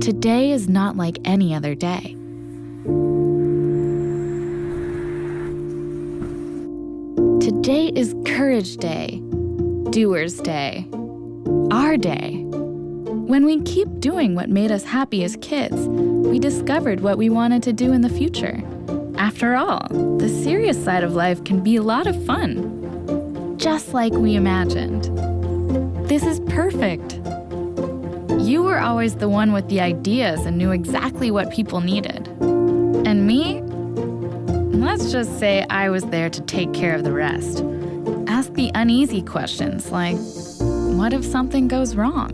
Today is not like any other day. Today is Courage Day, Doers Day, our day. When we keep doing what made us happy as kids, we discovered what we wanted to do in the future. After all, the serious side of life can be a lot of fun, just like we imagined. This is perfect. You were always the one with the ideas and knew exactly what people needed. And me? Let's just say I was there to take care of the rest. Ask the uneasy questions like, what if something goes wrong?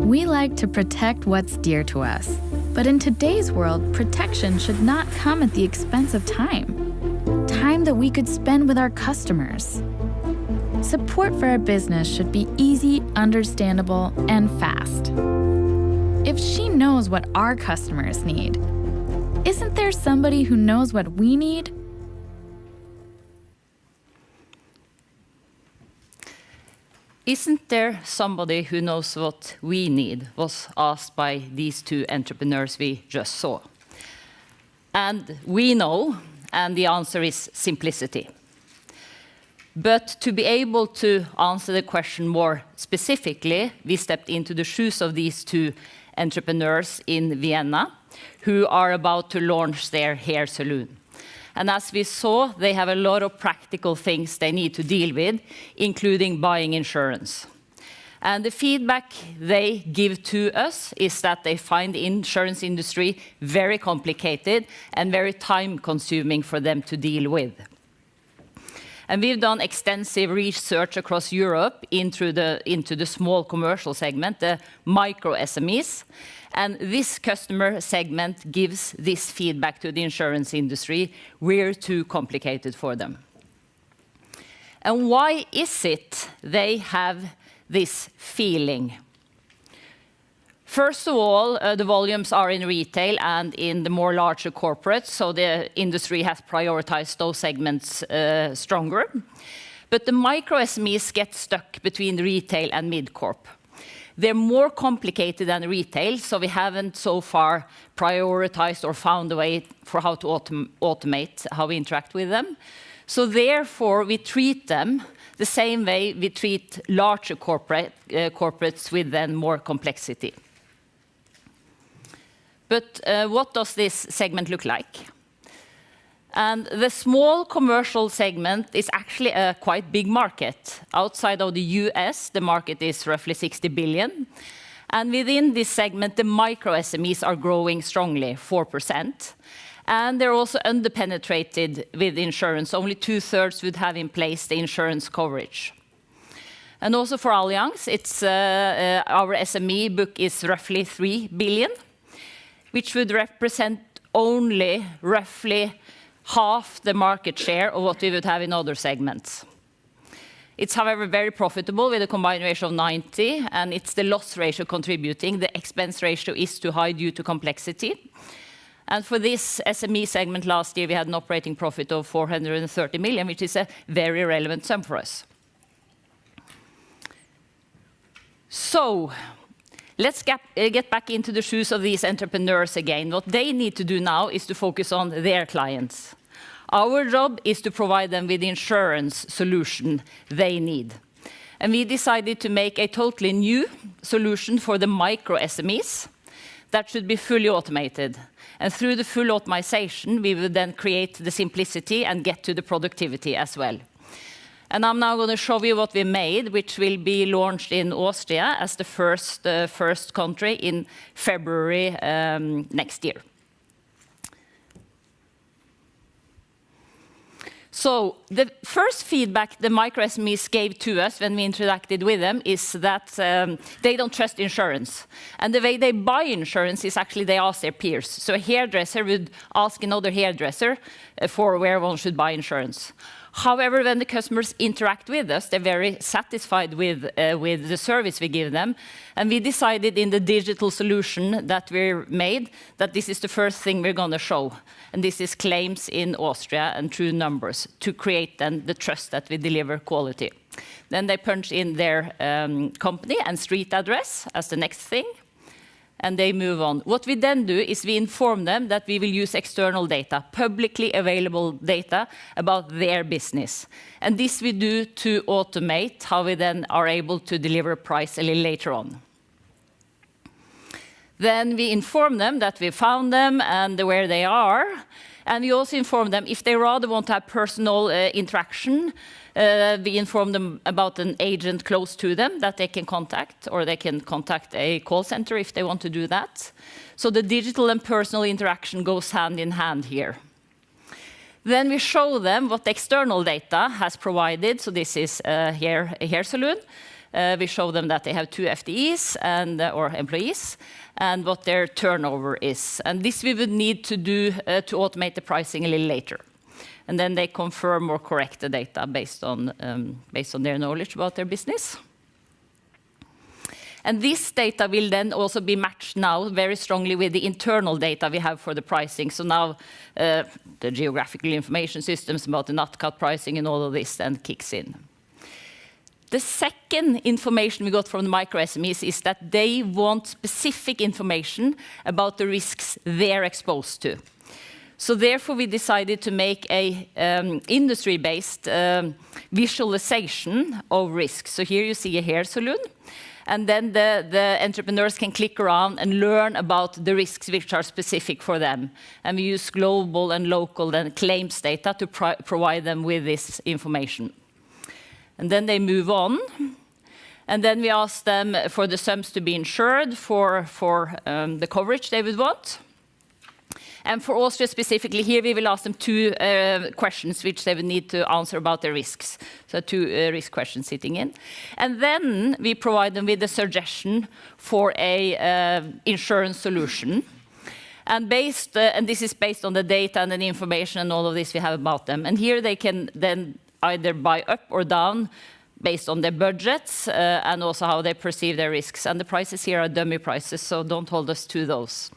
We like to protect what's dear to us, but in today's world, protection should not come at the expense of time. Time that we could spend with our customers. Support for our business should be easy, understandable, and fast. If she knows what our customers need, isn't there somebody who knows what we need? Isn't there somebody who knows what we need, was asked by these two entrepreneurs we just saw. And we know, and the answer is simplicity. But to be able to answer the question more specifically, we stepped into the shoes of these two entrepreneurs in Vienna, who are about to launch their hair salon. And as we saw, they have a lot of practical things they need to deal with, including buying insurance. And the feedback they give to us is that they find the insurance industry very complicated and very time-consuming for them to deal with. And we've done extensive research across Europe into the small commercial segment, the micro SMEs. And this customer segment gives this feedback to the insurance industry. We're too complicated for them. And why is it they have this feeling? First of all, the volumes are in retail and in the more larger corporates, so the industry has prioritized those segments stronger. But the micro SMEs get stuck between retail and mid-corp. They're more complicated than retail, so we haven't so far prioritized or found a way for how to automate how we interact with them. So therefore, we treat them the same way we treat larger corporates with then more complexity. But what does this segment look like? And the small commercial segment is actually a quite big market. Outside of the US, the market is roughly 60 billion. And within this segment, the micro SMEs are growing strongly, 4%. And they're also underpenetrated with insurance. Only 2/3 would have in place the insurance coverage. And also for Allianz, our SME book is roughly 3 billion, which would represent only roughly half the market share of what we would have in other segments. It's, however, very profitable with a combined ratio of 90, and it's the loss ratio contributing. The expense ratio is too high due to complexity. And for this SME segment last year, we had an operating profit of 430 million, which is a very relevant sum for us. So, let's get back into the shoes of these entrepreneurs again. What they need to do now is to focus on their clients. Our job is to provide them with the insurance solution they need. And we decided to make a totally new solution for the micro SMEs that should be fully automated. And through the full automation, we will then create the simplicity and get to the productivity as well. And I'm now going to show you what we made, which will be launched in Austria as the first country in February next year. So the first feedback the micro SMEs gave to us when we interacted with them is that they don't trust insurance. And the way they buy insurance is actually they ask their peers. So a hairdresser would ask another hairdresser for where one should buy insurance. However, when the customers interact with us, they're very satisfied with the service we give them. And we decided in the digital solution that we made that this is the first thing we're going to show. And this is claims in Austria and true numbers to create then the trust that we deliver quality. Then they punch in their company and street address as the next thing, and they move on. What we then do is we inform them that we will use external data, publicly available data about their business. And this we do to automate how we then are able to deliver a price a little later on. Then we inform them that we found them and where they are. And we also inform them if they rather want to have personal interaction, we inform them about an agent close to them that they can contact, or they can contact a call center if they want to do that. So the digital and personal interaction goes hand in hand here. Then we show them what the external data has provided. So this is here a hair salon. We show them that they have 2 FTEs or employees, and what their turnover is. And this we would need to do to automate the pricing a little later. And then they confirm or correct the data based on their knowledge about their business. And this data will then also be matched now very strongly with the internal data we have for the pricing. So now the geographical information systems about the nut cut pricing and all of this then kicks in. The second information we got from the micro SMEs is that they want specific information about the risks they're exposed to. So therefore, we decided to make a industry-based visualization of risks. So here you see a hair salon, and then the entrepreneurs can click around and learn about the risks which are specific for them. And we use global and local and claims data to provide them with this information. And then they move on. And then we ask them for the sums to be insured for the coverage they would want. And for Austria specifically, here we will ask them 2 questions which they would need to answer about their risks. So 2 risk questions sitting in. And then we provide them with a suggestion for a insurance solution. And this is based on the data and the information and all of this we have about them. And here they can then either buy up or down based on their budgets and also how they perceive their risks. And the prices here are dummy prices, so don't hold us to those.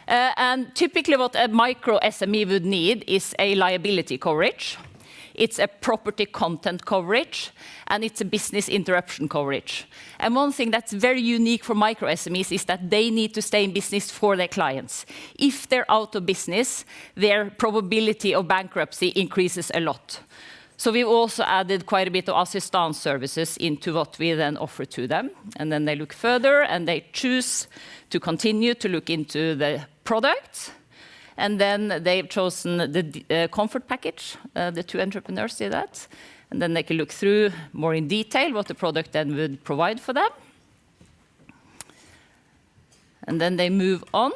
And typically what a micro SME would need is a liability coverage. It's a property content coverage, and it's a business interruption coverage. And one thing that's very unique for micro SMEs is that they need to stay in business for their clients. If they're out of business, their probability of bankruptcy increases a lot. So we've also added quite a bit of assistance services into what we then offer to them. And then they look further and they choose to continue to look into the product. And then they've chosen the comfort package. The 2 entrepreneurs did that. And then they can look through more in detail what the product then would provide for them. And then they move on.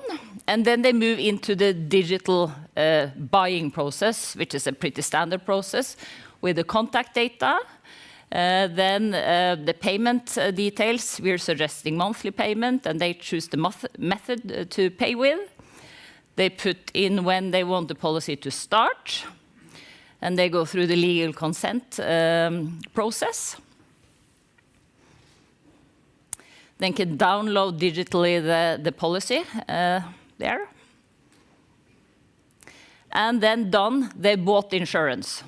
And then they move into the digital buying process, which is a pretty standard process, with the contact data, then the payment details. We're suggesting monthly payment, and they choose the method to pay with. They put in when they want the policy to start, and they go through the legal consent process. Then can download digitally the policy there. And then done, they bought insurance.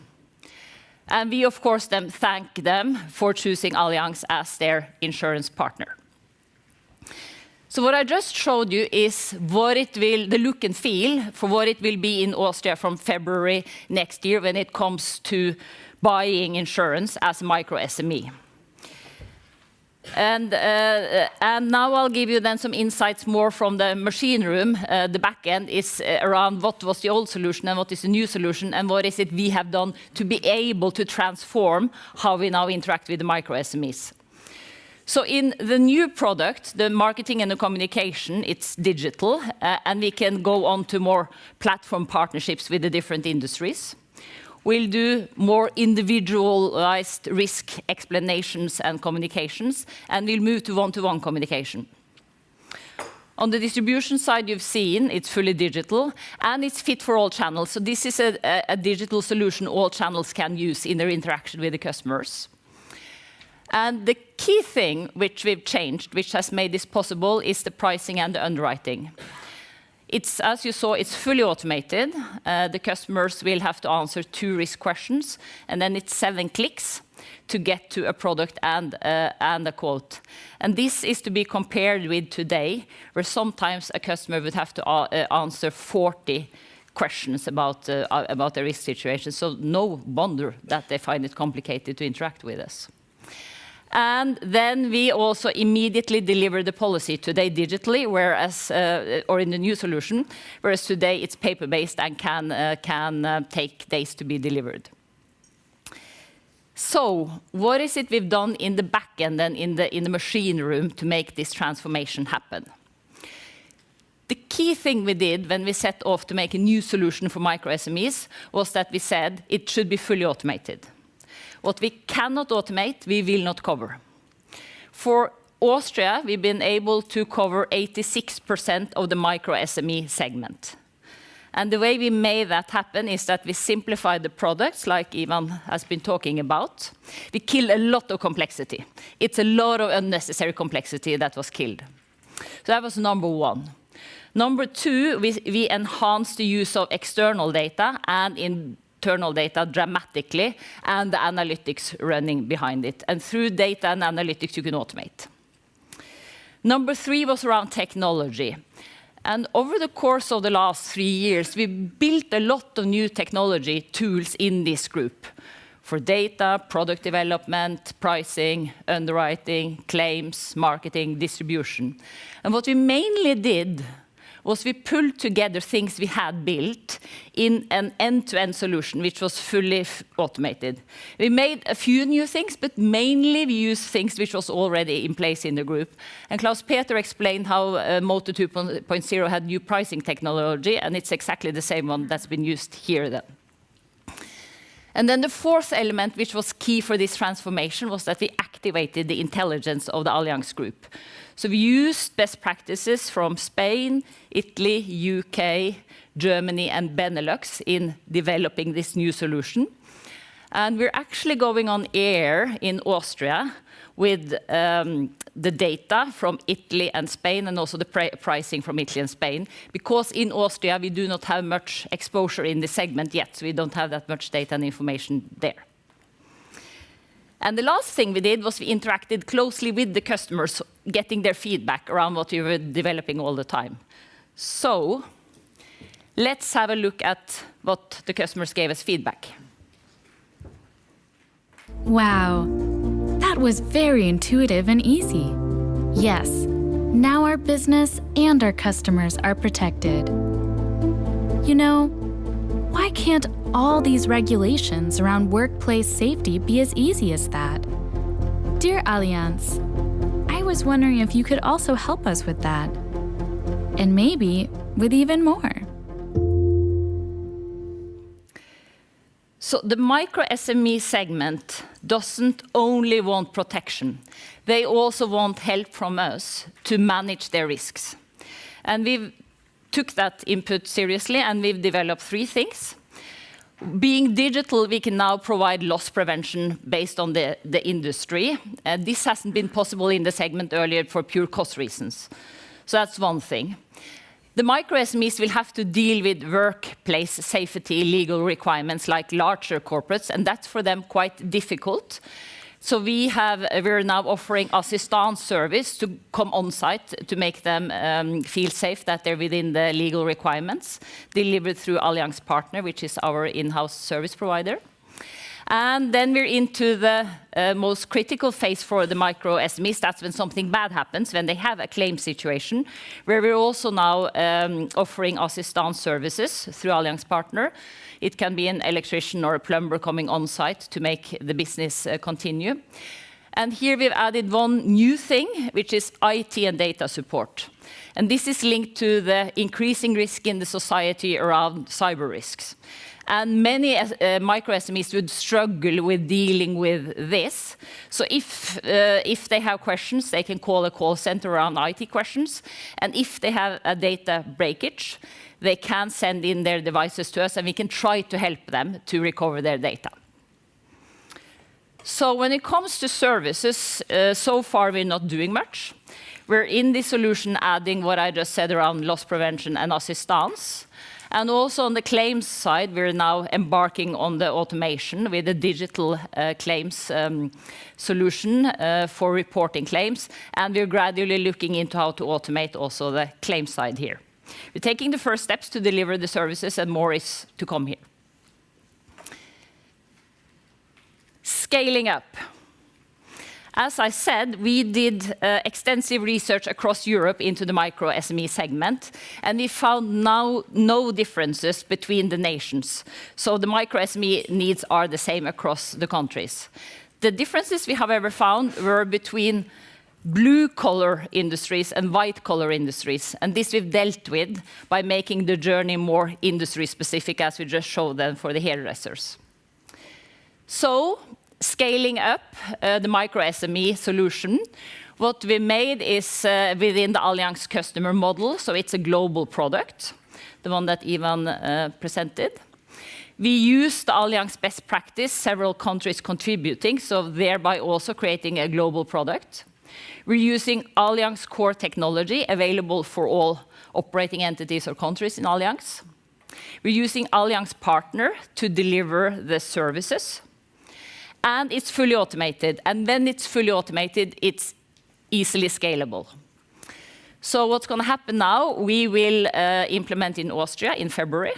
And we, of course, then thank them for choosing Allianz as their insurance partner. So what I just showed you is what it will, the look and feel for what it will be in Austria from February next year when it comes to buying insurance as a micro SME. And now I'll give you then some insights more from the machine room. The back end is around what was the old solution and what is the new solution and what is it we have done to be able to transform how we now interact with the micro SMEs. So in the new product, the marketing and the communication, it's digital, and we can go on to more platform partnerships with the different industries. We'll do more individualized risk explanations and communications, and we'll move to one-to-one communication. On the distribution side, you've seen it's fully digital, and it's fit for all channels. So this is a digital solution all channels can use in their interaction with the customers. And the key thing which we've changed, which has made this possible, is the pricing and the underwriting. It's, as you saw, it's fully automated. The customers will have to answer 2 risk questions, and then it's 7 clicks to get to a product and a quote. And this is to be compared with today, where sometimes a customer would have to answer 40 questions about the risk situation. So no wonder that they find it complicated to interact with us. And then we also immediately deliver the policy today digitally, whereas, or in the new solution, whereas today it's paper-based and can take days to be delivered. So what is it we've done in the backend and in the machine room to make this transformation happen? The key thing we did when we set off to make a new solution for micro SMEs was that we said it should be fully automated. What we cannot automate, we will not cover. For Austria, we've been able to cover 86% of the micro SME segment. And the way we made that happen is that we simplified the products, like Ivan has been talking about. We killed a lot of complexity. It's a lot of unnecessary complexity that was killed. So that was number 1. Number 2, we enhanced the use of external data and internal data dramatically, and the analytics running behind it. And through data and analytics, you can automate. Number 3 was around technology. And over the course of the last 3 years, we built a lot of new technology tools in this group for data, product development, pricing, underwriting, claims, marketing, distribution. And what we mainly did was we pulled together things we had built in an end-to-end solution, which was fully automated. We made a few new things, but mainly we used things which was already in place in the group. And Klaus-Peter explained how Motor 2.0 had new pricing technology, and it's exactly the same one that's been used here then. And then the 4th element, which was key for this transformation, was that we activated the intelligence of the Allianz Group. So we used best practices from Spain, Italy, UK, Germany, and Benelux in developing this new solution. And we're actually going on air in Austria with the data from Italy and Spain, and also the pricing from Italy and Spain, because in Austria we do not have much exposure in the segment yet, so we don't have that much data and information there. And the last thing we did was we interacted closely with the customers, getting their feedback around what we were developing all the time. So let's have a look at what the customers gave us feedback. Wow, that was very intuitive and easy. Yes, now our business and our customers are protected. You know, why can't all these regulations around workplace safety be as easy as that? Dear Allianz, I was wondering if you could also help us with that. And maybe with even more. So the micro SME segment doesn't only want protection. They also want help from us to manage their risks. And we've took that input seriously, and we've developed 3 things. Being digital, we can now provide loss prevention based on the industry. This hasn't been possible in the segment earlier for pure cost reasons. So that's one thing. The micro SMEs will have to deal with workplace safety legal requirements like larger corporates, and that's for them quite difficult. So we're now offering assistance service to come on site to make them feel safe that they're within the legal requirements, delivered through Allianz Partner, which is our in-house service provider. And then we're into the most critical phase for the micro SMEs. That's when something bad happens, when they have a claim situation, where we're also now offering assistance services through Allianz Partner. It can be an electrician or a plumber coming on site to make the business continue. And here we've added one new thing, which is IT and data support. And this is linked to the increasing risk in the society around cyber risks. And many micro SMEs would struggle with dealing with this. So if they have questions, they can call a call center around IT questions. And if they have a data breakage, they can send in their devices to us, and we can try to help them to recover their data. So when it comes to services, so far we're not doing much. We're in this solution adding what I just said around loss prevention and assistance. And also on the claims side, we're now embarking on the automation with a digital claims solution for reporting claims. And we're gradually looking into how to automate also the claim side here. We're taking the first steps to deliver the services, and more is to come here. Scaling up. As I said, we did extensive research across Europe into the micro SME segment, and we found now no differences between the nations. So the micro SME needs are the same across the countries. The differences we however found were between blue-collar industries and white-collar industries, and this we've dealt with by making the journey more industry-specific, as we just showed them for the hairdressers. So, scaling up the micro SME solution, what we made is within the Allianz customer model, so it's a global product, the one that Ivan presented. We used the Allianz best practice, several countries contributing, so thereby also creating a global product. We're using Allianz core technology available for all operating entities or countries in Allianz. We're using Allianz Partner to deliver the services. And it's fully automated. And when it's fully automated, it's easily scalable. So what's going to happen now, we will implement in Austria in February.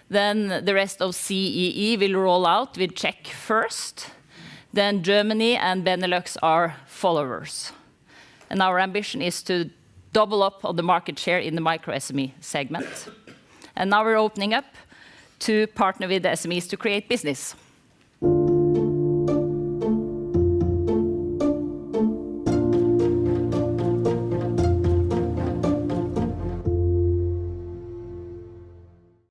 Then the rest of CEE will roll out with Czech first. Then Germany and Benelux are followers. And our ambition is to double up on the market share in the micro SME segment. And now we're opening up to partner with the SMEs to create business.